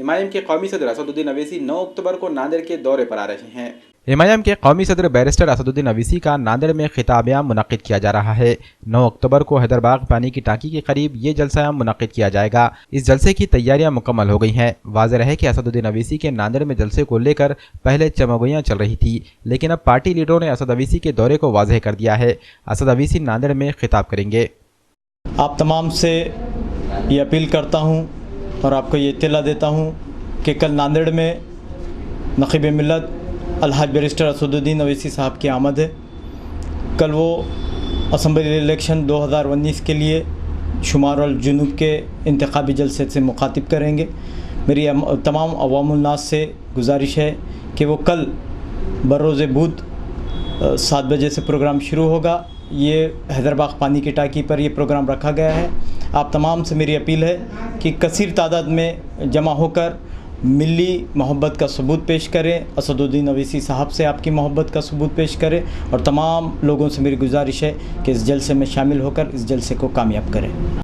MIM के कौमी सदर असदुद्दीन अवैसी 9 अक्टूबर को नांदेड़ के दौरे पर आ रहे हैं। एमआईएम के कौमी सदर बैरिस्टर असदुद्दीन अवैसी का नांदेड़ में खिताब-ए-आम मुनक्किद किया जा रहा है। 9 अक्टूबर को हैदरबाग पानी की टांकी के करीब ये जलसा-ए-आम मुनक्किद किया जाएगा। इस जलसे की तैयारियां मुकम्मल हो गई हैं। वाज़ेह है कि असदुद्दीन अवैसी के नांदेड़ में जलसे को लेकर पहले चमगोइयां चल रही थी, लेकिन अब पार्टी लीडरों ने असद अवैसी के दौरे को वाज़ेह कर दिया है। असद अवैसी नांदेड़ में खिताब करेंगे। आप तमाम से ये अपील करता हूँ और आपको ये इत्तला देता हूँ कि कल नांदेड़ में नक़ीब मिल्लत अलहाज बैरिस्टर असदुद्दीन अवैसी साहब की आमद है। कल वो असम्बली इलेक्शन 2019 के लिए शुमार अल जुनूब के इंतखाबी जलसे से मुखातिब करेंगे। मेरी तमाम अवामुल नास से गुजारिश है कि वो कल बरोज़ बुध 7 बजे से प्रोग्राम शुरू होगा। ये हैदरबाग पानी की टांकी पर ये प्रोग्राम रखा गया है। आप तमाम से मेरी अपील है कि कसीर तादाद में जमा होकर मिली मोहब्बत का सबूत पेश करें, असदुद्दीन अवैसी साहब से आपकी मोहब्बत का सबूत पेश करें और तमाम लोगों से मेरी गुजारिश है कि इस जलसे में शामिल होकर इस जलसे को कामयाब करें।